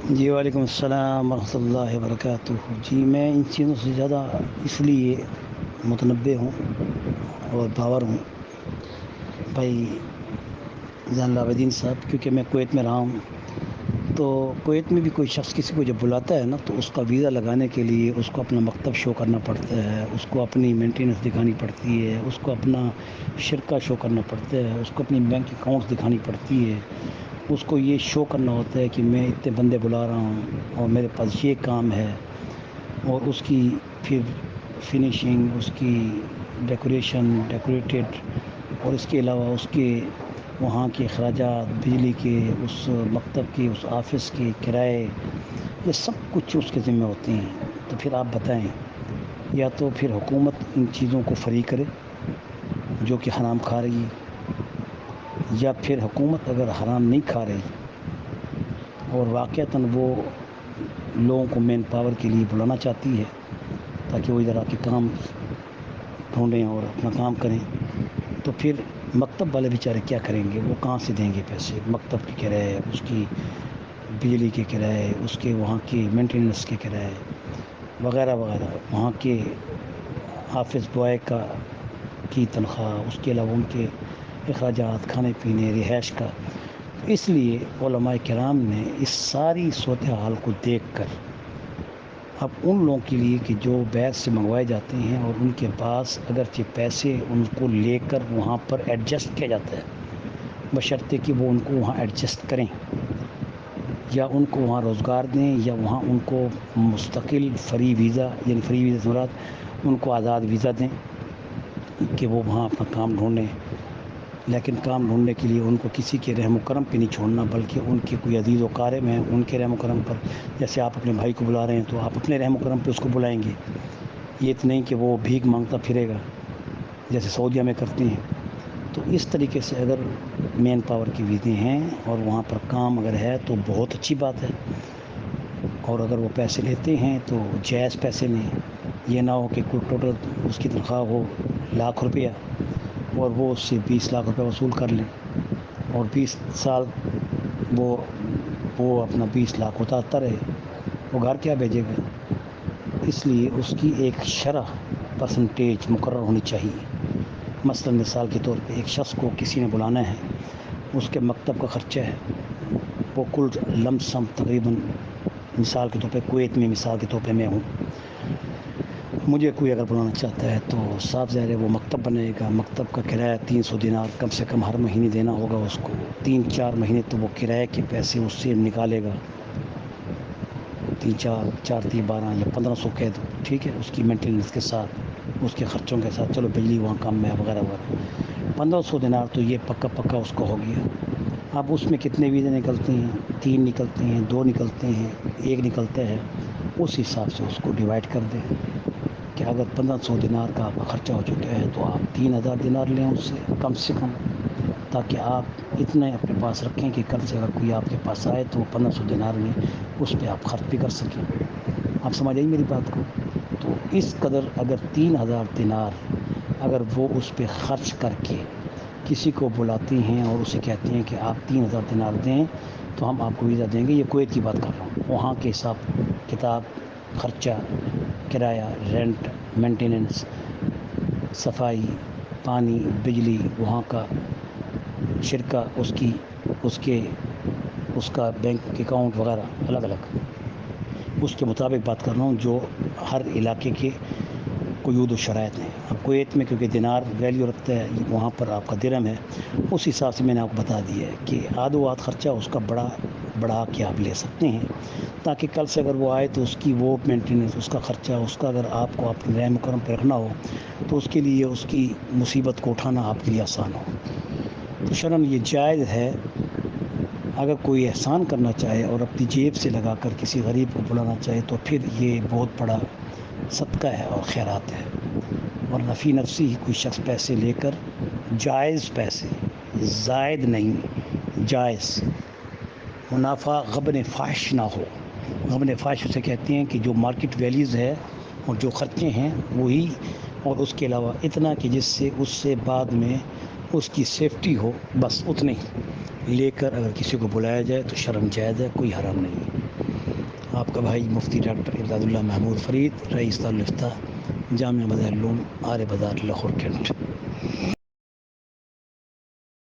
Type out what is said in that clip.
جی وعلیکم السلام ورحمۃ اللہ وبرکاتہ۔ جی میں ان چیزوں سے زیادہ اس لیے متنبع ہوں اور باور ہوں بھائی زین العابدین صاحب، کیونکہ میں کویت میں رہا ہوں۔ تو کویت میں بھی کوئی شخص کسی کو جب بلاتا ہے نا، تو اس کا ویزا لگانے کے لیے اس کو اپنا مکتب شو کرنا پڑتا ہے، اس کو اپنی مینٹیننس دکھانی پڑتی ہے، اس کو اپنا شرکہ شو کرنا پڑتا ہے، اس کو اپنی بینک اکاؤنٹس دکھانی پڑتی ہے، اس کو یہ شو کرنا ہوتا ہے کہ میں اتنے بندے بلا رہا ہوں اور میرے پاس یہ کام ہے، اور اس کی پھر فنیشنگ، اس کی ڈیکوریٹڈ، اور اس کے علاوہ اس کے وہاں کے اخراجات، بجلی کے، اس مکتب کے، اس آفس کے کرائے، یہ سب کچھ اس کے ذمہ ہوتے ہیں۔ تو پھر آپ بتائیں، یا تو پھر حکومت ان چیزوں کو فری کرے جو کہ حرام کھا رہی ہے، یا پھر حکومت اگر حرام نہیں کھا رہی اور واقعتاً وہ لوگوں کو مین پاور کے لیے بلانا چاہتی ہے تاکہ وہ ادھر آ کے کام ڈھونڈیں اور اپنا کام کریں، تو پھر مکتب والے بیچارے کیا کریں گے؟ وہ کہاں سے دیں گے پیسے؟ مکتب کے کرائے، اس کی بجلی کے کرائے، اس کے وہاں کے مینٹیننس کے کرائے وغیرہ وغیرہ، وہاں کے آفس بوائے کی تنخواہ، اس کے علاوہ ان کے اخراجات، کھانے پینے، رہائش کا۔ اس لیے علماء کرام نے اس ساری صورتحال کو دیکھ کر اب ان لوگوں کے لیے کہ جو بیت سے منگوائے جاتے ہیں اور ان کے پاس اگرچہ پیسے ان کو لے کر وہاں پر ایڈجسٹ کیا جاتا ہے، بشرطے کہ وہ ان کو وہاں ایڈجسٹ کریں یا ان کو وہاں روزگار دیں یا وہاں ان کو مستقل فری ویزا، یعنی فری ویزا سے مراد ان کو آزاد ویزا دیں کہ وہ وہاں اپنا کام ڈھونڈیں۔ لیکن کام ڈھونڈنے کے لیے ان کو کسی کے رحم و کرم پہ نہیں چھوڑنا، بلکہ ان کے کوئی عزیز و قارب ہیں، ان کے رحم و کرم پر، جیسے آپ اپنے بھائی کو بلا رہے ہیں تو آپ اپنے رحم و کرم پہ اس کو بلائیں گے، یہ تو نہیں کہ وہ بھیک مانگتا پھرے گا جیسے سعودیہ میں کرتے ہیں۔ تو اس طریقے سے اگر مین پاور کی ویزے ہیں اور وہاں پر کام اگر ہے تو بہت اچھی بات ہے، اور اگر وہ پیسے لیتے ہیں تو جائز پیسے لیں، یہ نہ ہو کہ کوئی ٹوٹل اس کی تنخواہ ہو ₹1,00,000 اور وہ اس سے ₹20,00,000 وصول کر لیں، اور 20 سال وہ اپنا 20,00,000 اتارتا رہے، وہ گھر کیا بھیجے گا؟ اس لیے اس کی ایک شرح پرسنٹیج مقرر ہونی چاہیے۔ مثلا مثال کے طور پہ ایک شخص کو کسی نے بلانا ہے، اس کے مکتب کا خرچہ ہے، وہ کل لم سم تقریباً، مثال کے طور پہ کویت میں، مثال کے طور پہ میں ہوں، مجھے کوئی اگر بلانا چاہتا ہے تو صاف ظاہر ہے وہ مکتب بنائے گا، مکتب کا کرایہ 300 دینار کم سے کم ہر مہینے دینا ہوگا اس کو، 3-4 مہینے تو وہ کرایے کے پیسے اس سے نکالے گا، 3 4 4 3 12 یا 1500 کہہ دو، ٹھیک ہے، اس کی مینٹیننس کے ساتھ، اس کے خرچوں کے ساتھ، چلو بجلی وہاں کم ہے وغیرہ وغیرہ، 1500 دینار تو یہ پکا اس کو ہو گیا۔ اب اس میں کتنے ویزے نکلتے ہیں؟ 3 نکلتے ہیں، 2 نکلتے ہیں، 1 نکلتا ہے، اس حساب سے اس کو ڈیوائڈ کر دیں کہ اگر 1500 دینار کا آپ کا خرچہ ہو چکا ہے تو آپ 3000 دینار لیں اس سے کم، تاکہ آپ اتنے اپنے پاس رکھیں کہ کل سے اگر کوئی آپ کے پاس آئے تو 1500 دینار میں اس پہ آپ خرچ بھی کر سکیں۔ آپ سمجھ آئی میری بات کو؟ تو اس قدر اگر 3000 دینار اگر وہ اس پہ خرچ کر کے کسی کو بلاتے ہیں اور اسے کہتے ہیں کہ آپ 3000 دینار دیں تو ہم آپ کو ویزا دیں گے، یہ کویت کی بات کر رہا ہوں، وہاں کے حساب کتاب، خرچہ، کرایہ، رینٹ، مینٹیننس، صفائی، پانی، بجلی، وہاں کا شرکہ، اس کا بینک اکاؤنٹ وغیرہ الگ الگ، اس کے مطابق بات کر رہا ہوں جو ہر علاقے کے قیود و شرائط ہیں۔ اب کویت میں کیونکہ دینار ویلیو رکھتا ہے، وہاں پر آپ کا درہم ہے، اس حساب سے میں نے آپ کو بتا دیا ہے کہ آدھ و آدھ خرچہ اس کا بڑھا کے آپ لے سکتے ہیں، تاکہ کل سے اگر وہ آئے تو اس کی وہ مینٹیننس، اس کا خرچہ، اس کا اگر آپ کو اپنے رحم و کرم پہ رکھنا ہو تو اس کے لیے اس کی مصیبت کو اٹھانا آپ کے لیے آسان ہو۔ تو شرعاً یہ جائز ہے، اگر کوئی احسان کرنا چاہے اور اپنی جیب سے لگا کر کسی غریب کو بلانا چاہے تو پھر یہ بہت بڑا صدقہ ہے اور خیرات ہے، ورنہ فی نفسی ہی کوئی شخص پیسے لے کر، جائز پیسے، زائد نہیں، جائز، منافع غبن فاحش نہ ہو۔ غبن فاحش اسے کہتے ہیں کہ جو مارکیٹ ویلیوز ہے اور جو خرچے ہیں وہی، اور اس کے علاوہ اتنا کہ جس سے اس سے بعد میں اس کی سیفٹی ہو، بس اتنے ہی، لے کر اگر کسی کو بلایا جائے تو شرم جائز ہے، کوئی حرام نہیں ہے۔ آپ کا بھائی مفتی ڈاکٹر امداد اللہ محمود فرید، رئیس دارالفتہ جامعہ مظاہر العلوم، آر بازار، لاہور، کینٹ۔